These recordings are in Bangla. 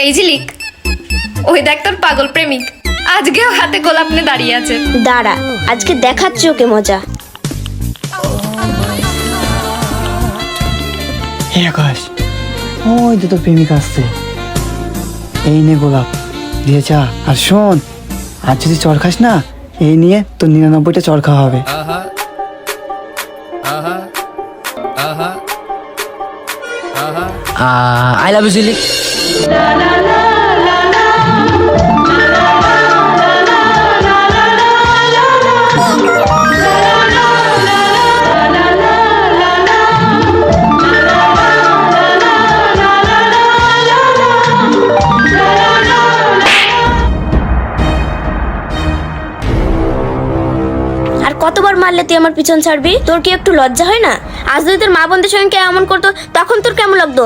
এই ঝিলিক, ওই দেখ তোর পাগল প্রেমিক আজকেও হাতে গোলাপ নিয়ে দাঁড়িয়ে আছে। দাঁড়া, আজকে দেখাচ্ছি ওকে মজা। হে আকাশ, ওই তো তোর প্রেমিক আসছে। এই নে গোলাপ, দিয়ে যা। আর শোন, আর যদি চড় খাস না, এই নিয়ে তোর 99টা চড় খাওয়া হবে। আই লাভ ইউ ঝিলিক। আর কতবার মারলে তুই আমার পিছন ছাড়বি? তোর কি একটু লজ্জা হয় না? আজ যদি তোর মা বোনদের সঙ্গে কেউ এমন করতো তখন তোর কেমন লাগতো?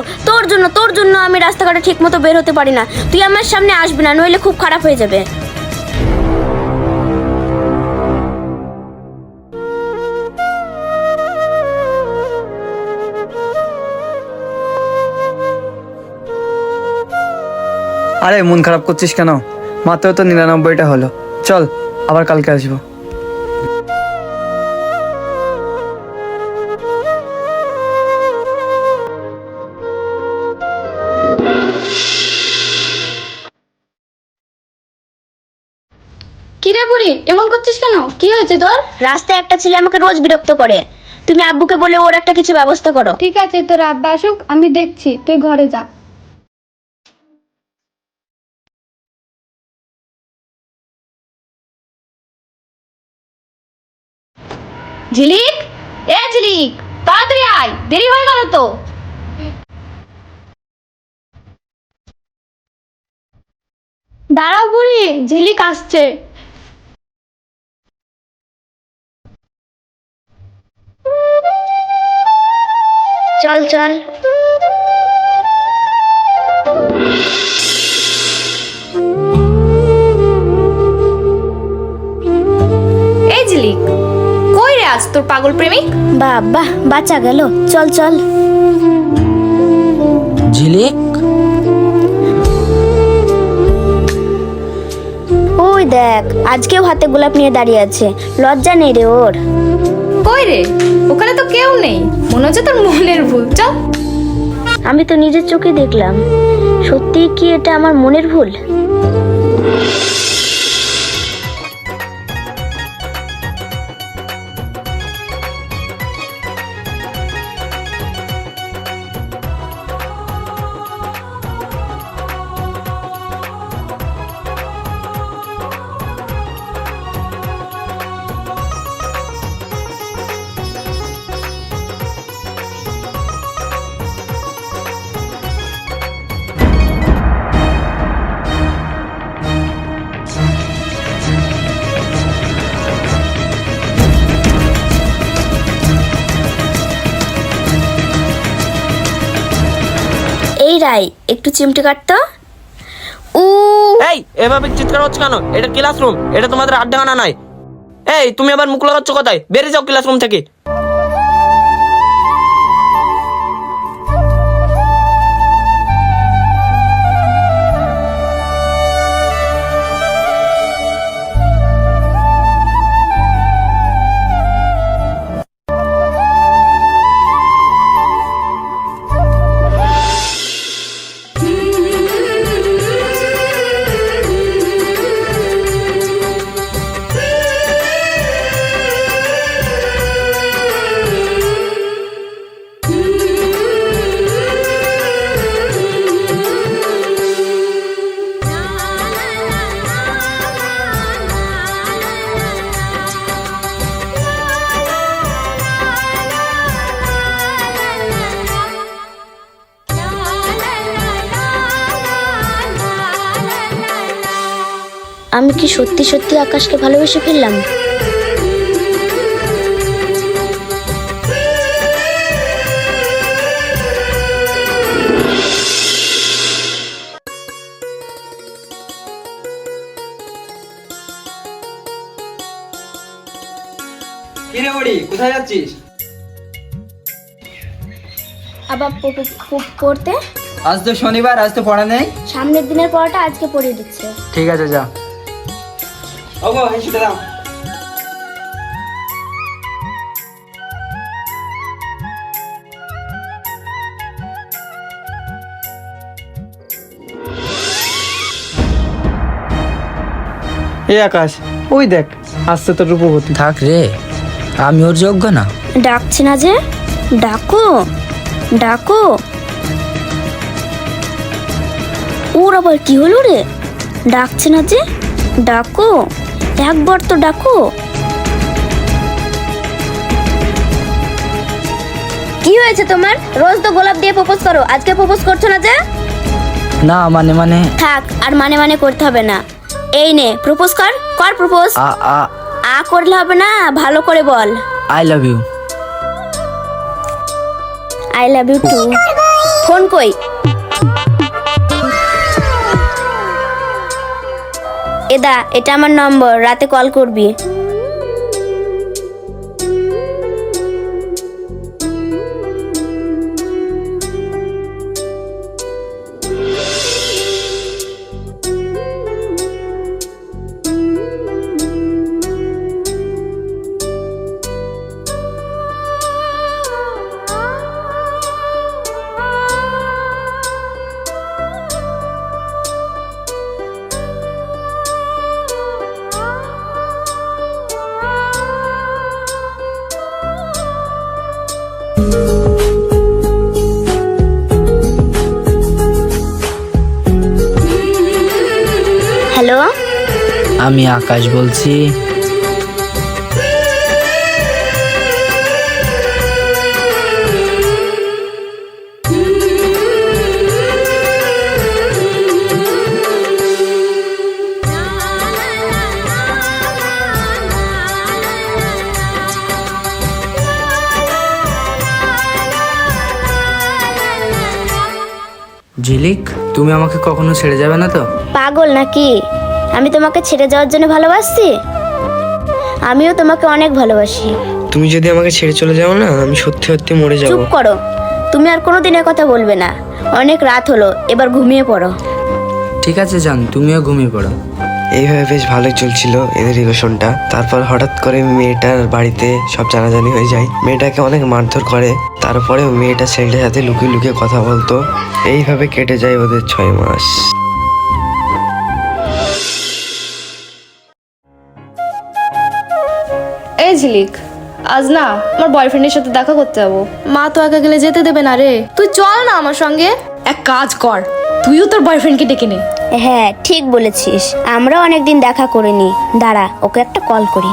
তোর জন্য আমি রাস্তাঘাটে ঠিক মতো বের হতে পারি না। তুই আমার সামনে আসবি না, নইলে খুব খারাপ হয়ে যাবে। আরে মন খারাপ করছিস কেন? মাত্র তো 99টা হলো। চল, আবার কালকে আসবো। কিরে বুড়ি, এমন করছিস কেন? কি হয়েছে তোর? রাস্তায় একটা ছেলে আমাকে রোজ বিরক্ত করে। তুমি আব্বুকে বলে ওর একটা কিছু ব্যবস্থা করো। ঠিক আছে, তোর আব্বা আসুক, আমি দেখছি, তুই ঘরে যা। ঝিলিক, এ ঝিলিক, তাড়াতাড়ি আয়, দেরি হয়ে গেল তো। দাঁড়াও বুড়ি, ঝিলিক আসছে। চল চল। এই ঝিলিক, কই রে আজ তোর পাগল প্রেমিক? বাবা, বাঁচা গেল। চল চল। ঝিলিক, ওই দেখ, আজকেও হাতে গোলাপ নিয়ে দাঁড়িয়ে আছে। লজ্জা নেই রে ওর? কই রে, ওখানে তো কেউ নেই, মনে হচ্ছে তোর মনের ভুল। চল। আমি তো নিজের চোখে দেখলাম। সত্যি কি এটা আমার মনের ভুল? এই রাই, একটু চিমটে কাটতো। উ এই এভাবে চিৎকার হচ্ছে কেন? এটা ক্লাসরুম, এটা তোমাদের আড্ডাখানা নয়। এই তুমি আবার মুখ লাগাচ্ছ কোথায়? বেরিয়ে যাও ক্লাসরুম থেকে। আমি কি সত্যি সত্যি আকাশকে ভালোবেসে ফেললাম? কিরে বুড়ি, কোথায় যাচ্ছিস? আবার পড়তে আজ তো শনিবার, আজ তো পড়া নেই। সামনের দিনের পড়াটা আজকে পড়িয়ে দিচ্ছে। ঠিক আছে, যা। ওগো, হেসে দাও। এই আকাশ, ওই দেখ আসছে তো রূপবতী। থাক রে, আমি ওর যোগ্য না। ডাকছে না যে, ডাকো ডাকো। ওর আবার কি হলো রে? ডাকছে না যে, ডাকো একবার তো ডাকো। কি হয়েছে তোমার? রোজ তো গোলাপ দিয়ে প্রপোজ করো, আজকে প্রপোজ করছো না যে? না মানে থাক, আর মানে করতে হবে না। এই নে প্রপোজ কর, কর প্রপোজ। আ করলে হবে না, ভালো করে বল। I love you. I love you too. Phone কই? এদা, এটা আমার নম্বর, রাতে কল করবি। হ্যালো, আমি আকাশ বলছি। ঝিলিক, তুমি আমাকে কখনো ছেড়ে যাবে না তো? পাগল নাকি? আমি তোমাকে ছেড়ে যাওয়ার জন্য ভালোবাসছি? আমিও তোমাকে অনেক ভালোবাসি। তুমি যদি আমাকে ছেড়ে চলে যাও না, আমি সত্যি সত্যি মরে যাব। চুপ করো, তুমি আর কোনোদিন কথা বলবে না। অনেক রাত হলো, এবার ঘুমিয়ে পড়ো। ঠিক আছে জান, তুমিও ঘুমিয়ে পড়ো। এইভাবে বেশ ভালোই চলছিল এদের রিলেশনটা। তারপর হঠাৎ করে মেয়েটার বাড়িতে সব জানাজানি হয়ে যায়। মেয়েটাকে অনেক মারধর করে, তারপরে মেয়েটা ছেলেটার সাথে লুকিয়ে লুকিয়ে কথা বলতো। এইভাবে কেটে যায় ওদের 6 মাস। এই ঝিলিক, আজ না আমার বয়ফ্রেন্ডের সাথে দেখা করতে যাবো। মা তো একা গেলে যেতে দেবে না রে। তুই চল না আমার সঙ্গে। এক কাজ কর, তুইও তোর বয়ফ্রেন্ডকে ডেকে নে। হ্যাঁ, ঠিক বলেছিস। আমরা অনেকদিন দেখা করিনি। দাঁড়া, ওকে একটা কল করি।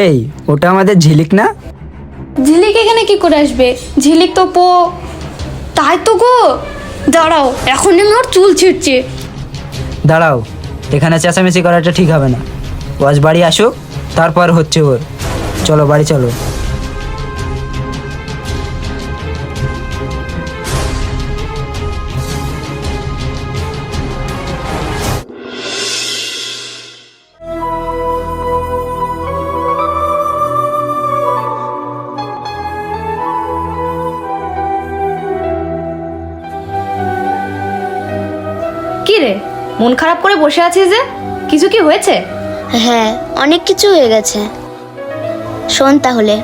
এই, ওটা আমাদের ঝিলিক না? ঝিলিক এখানে কি করে আসবে? ঝিলিক তো তাই তো গো। দাঁড়াও, এখন আমি ওর চুল ছিঁড়ছি। দাঁড়াও, এখানে চেঁচামেচি করাটা ঠিক হবে না। ও আজ বাড়ি আসুক, তারপর হচ্ছে ওর। চলো বাড়ি চলো। কি রে, মন খারাপ করে বসে আছিস যে? কিছু কি হয়েছে? হ্যাঁ, অনেক কিছু হয়ে গেছে। শোন তাহলে।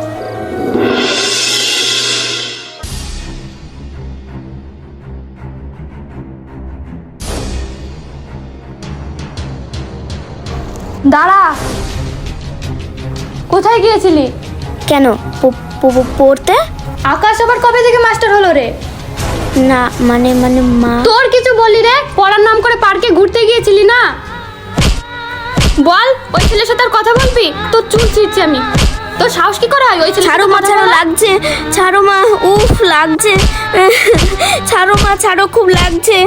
দাঁড়া, কোথায় গিয়েছিলি? কেন? পড়তে? আকাশ আবার কবে থেকে মাস্টার হলো রে? না মানে মা। তোর কিছু বলি রে? পড়ার নাম করে পার্কে ঘুরতে গিয়েছিলি না? বল, ওই ছেলের সাথে আর কথা বলবি? তোর চুল ছিঁড়ছি আমি। তোর সাহস কি করে হয় ওই ছেলের ছাড়ো সাথে মা, কথা ছাড়ো, বলার? লাগছে। ছাড়ো মা, উফ লাগছে। ছাড়ো মা, ছাড়ো, খুব লাগছে।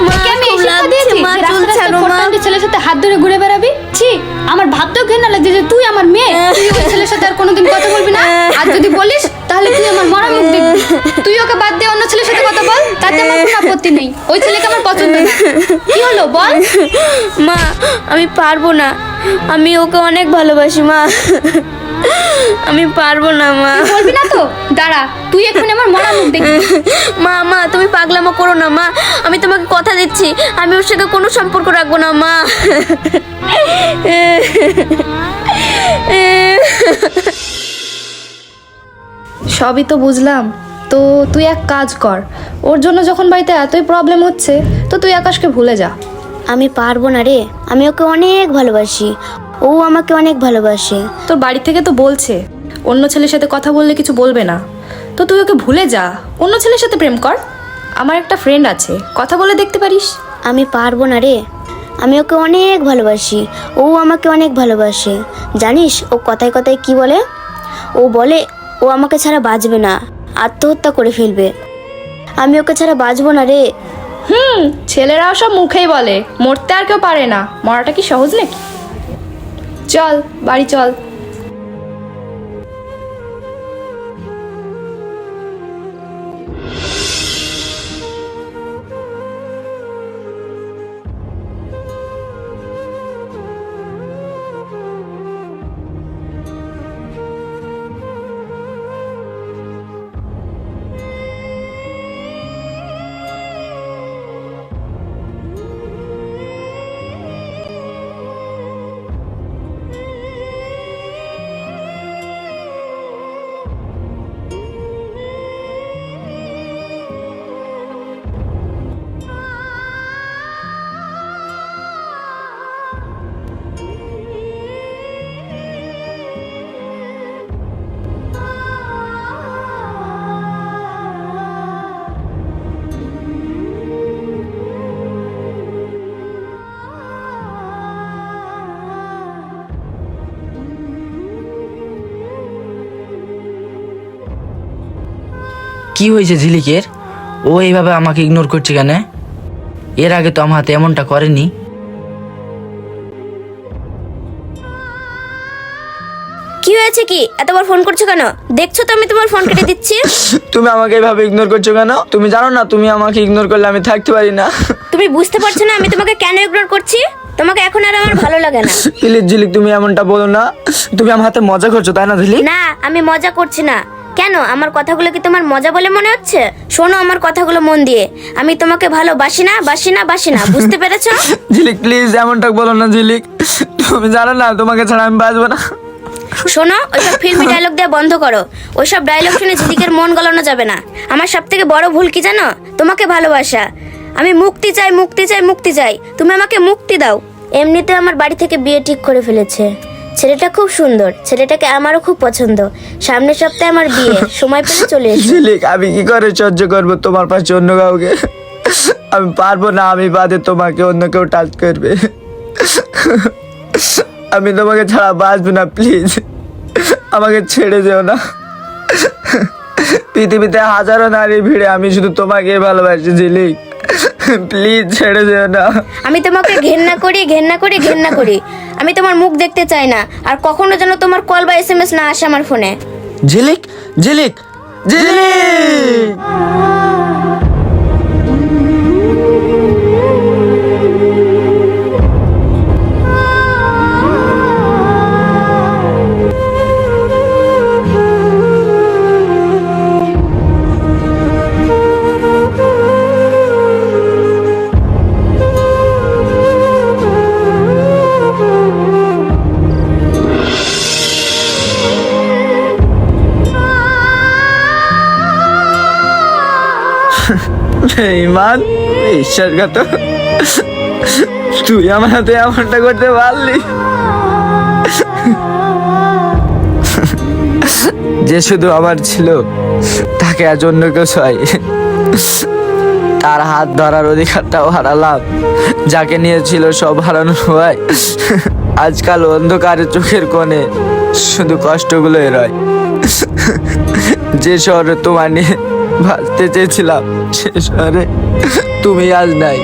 মা, তোকে আমি এই খুব শিক্ষা লাগছে দিয়েছি মা, যে চুল রাস্তায় ছাড়ো মা। ফটকান্ডি ছেলের সাথে হাত ধরে ঘুরে বেড়াবি? ছি, আমার ভাবতেও ঘেন্না লাগছে যে তুই আমার মেয়ে, তুই ওই ছেলের সাথে আর কোনোদিন কথা বলবি না। আর যদি বলিস তাহলে তুই আমার মরা মুখ দেখবি। তুই ওকে বাদ দিয়ে অন্য ছেলের সাথে কথা বল, তাতে আমার কোনো আপত্তি নেই। ওই ছেলেকে আমার পছন্দ না। কি হলো বল? মা, আমি পারবো না। আমি ওকে অনেক ভালোবাসি মা। আমি পারবো না মা। বলবি না তো? দাঁড়া, তুই এখন আমার মরা মুখ দেখবি। মা, তুমি পাগলামো করো না মা। আমি তোমাকে কথা দিচ্ছি, আমি ওর সাথে কোনো সম্পর্ক রাখবো না মা। সবই তো বুঝলাম। তো তুই এক কাজ কর, ওর জন্য যখন বাড়িতে এতই প্রবলেম হচ্ছে, তো তুই আকাশকে ভুলে যা। আমি পারবো না রে, আমি ওকে অনেক ভালোবাসি, ও আমাকে অনেক ভালোবাসে। তোর বাড়ি থেকে তো বলছে অন্য ছেলের সাথে কথা বললে কিছু বলবে না, তো তুই ওকে ভুলে যা, অন্য ছেলের সাথে প্রেম কর। আমার একটা ফ্রেন্ড আছে, কথা বলে দেখতে পারিস। আমি পারবো না রে, আমি ওকে অনেক ভালোবাসি, ও আমাকে অনেক ভালোবাসে। জানিস ও কথায় কথায় কি বলে? ও বলে ও আমাকে ছাড়া বাঁচবে না, আত্মহত্যা করে ফেলবে। আমি ওকে ছাড়া বাঁচবো না রে। ছেলেরাও সব মুখেই বলে, মরতে আর কেউ পারে না, মরাটা কি সহজ নাকি? চল বাড়ি চল। কি হয়েছে ঝিলিকের? ও এইভাবে আমাকে ইগনোর করছে কেন? এর আগে তো আমার হাতে এমনটা করেনি। কি হয়েছে? কি এতবার ফোন করছো কেন? দেখছো তো আমি তোমার ফোন কেটে দিচ্ছি। তুমি আমাকে এইভাবে ইগনোর করছো কেন? তুমি জানো না তুমি আমাকে ইগনোর করলে আমি থাকতে পারি না। তুমি বুঝতে পারছো না আমি তোমাকে কেন ইগনোর করছি? তোমাকে এখন আর আমার ভালো লাগে না। প্লিজ ঝিলিক, তুমি এমনটা বলো না। তুমি আমার হাতে মজা করছো তাই না ঝিলিক? না, আমি মজা করছি না। কেন, আমার কথাগুলো কি তোমার মজা বলে মনে হচ্ছে? শোনো আমার কথাগুলো মন দিয়ে, আমি তোমাকে ভালোবাসি না, বাসি না, বুঝতে পেরেছো? ঝিলিক প্লিজ এমনটা বলো না ঝিলিক, তুমি জানো না তোমাকে ছাড়া আমি বাঁচবো না। শোনো, ওইসব ফিল্মি ডায়লগ দেওয়া বন্ধ করো। ওইসব ডায়লগ শুনে ঝিলিকের মন গলানো যাবে না। আমার সব থেকে বড় ভুল কি জানো? তোমাকে ভালোবাসা। আমি মুক্তি চাই। তুমি আমাকে মুক্তি দাও। এমনিতে আমার বাড়ি থেকে বিয়ে ঠিক করে ফেলেছে। ছেলেটা খুব সুন্দর, ছেলেটাকে আমারও খুব পছন্দ। সামনের সপ্তাহে আমার বিয়ে, সময় পেলে চলে এসো। ঝিলিক আমি কি করে সহ্য করবো তোমার পাশে অন্য কাউকে? আমি পারবো না, আমি বাদে তোমাকে অন্য কেউ টাচ করবে। আমি তোমাকে ছাড়া বাঁচবো না, প্লিজ। আমাকে ছেড়ে যেও না। পৃথিবীতে হাজারো নারীর ভিড়ে আমি শুধু তোমাকে ভালোবাসি ঝিলিক, প্লিজ ছেড়ে যেও না। আমি তোমাকে ঘেন্না করি। আমি তোমার মুখ দেখতে চাই না, আর কখনো যেন তোমার কল বা SMS না আসে আমার ফোনে। ঝিলিক ঝিলিক ঝিলিক। বেঈমান, বিশ্বাসঘাতক, তুই আমার হাতে এমনটা করতে পারলি? যে শুধু আমার ছিল তাকে আজ অন্য কেউ চাই। তার হাত ধরার অধিকারটাও হারালাম, যাকে নিয়েছিল সব হারানোর ভয়। আজকাল অন্ধকারের চোখের কোণে শুধু কষ্টগুলোই রয়। যে শহরে তোমার নিয়ে ভাসতে চেয়েছিলাম, সে শহরে তুমি আজ নাই।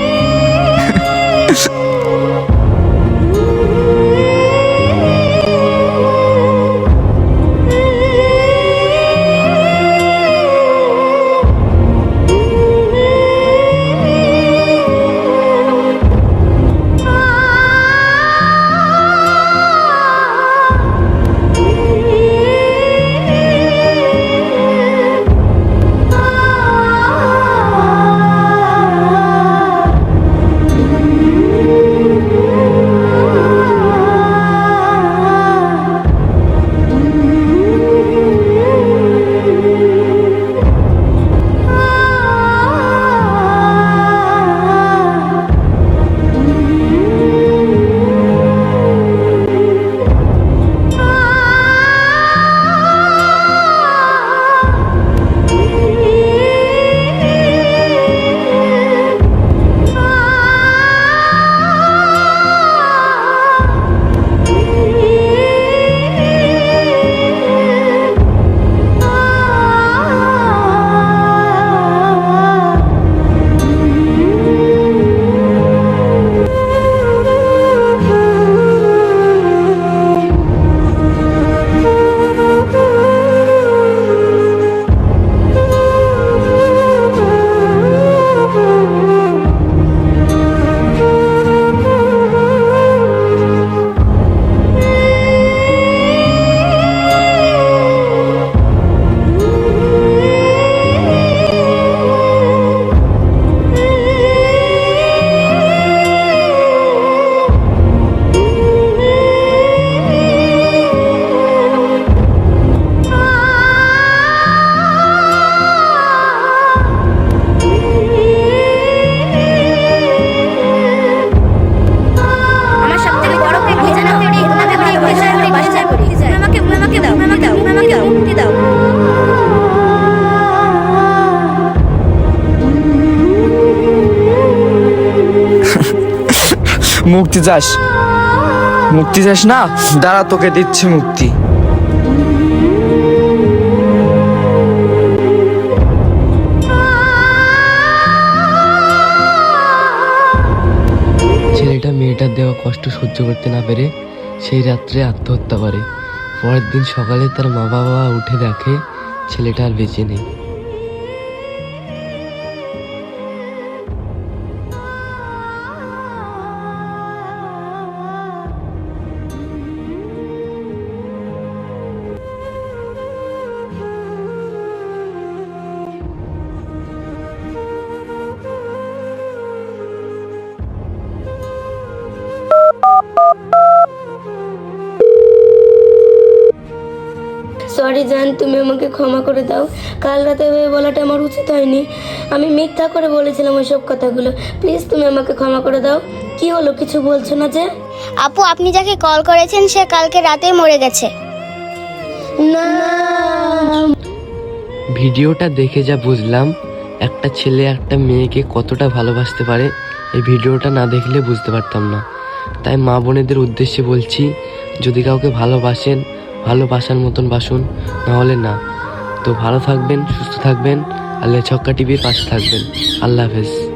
মুক্তি চাস? মুক্তি চাস না? দাঁড়া, তোকে দিচ্ছি মুক্তি। ছেলেটা মেয়েটার দেওয়া কষ্ট সহ্য করতে না পেরে সেই রাত্রে আত্মহত্যা করে। পরের দিন সকালে তার মা বাবা উঠে দেখে ছেলেটা আর বেঁচে নেই। সরি জান, তুমি আমাকে ক্ষমা করে দাও। কাল রাতে ভেবে বলাটা আমার উচিত হয়নি। আমি মিথ্যা করে বলেছিলাম ওইসব কথাগুলো। প্লিজ তুমি আমাকে ক্ষমা করে দাও। কি হলো, কিছু বলছো না যে? আপু, আপনি যাকে কল করেছেন সে কালকে রাতেই মরে গেছে। না, ভিডিওটা দেখে যা বুঝলাম, একটা ছেলে একটা মেয়েকে কতটা ভালোবাসতে পারে এই ভিডিওটা না দেখলে বুঝতে পারতাম না। তাই মা বোনেদের উদ্দেশ্যে বলছি, যদি কাউকে ভালোবাসেন ভালোবাসার মতন বাসুন, না হলে না। তো ভালো থাকবেন, সুস্থ থাকবেন, আল্লাহ ছক্কা টিভির পাশে থাকবেন। আল্লাহ হাফেজ।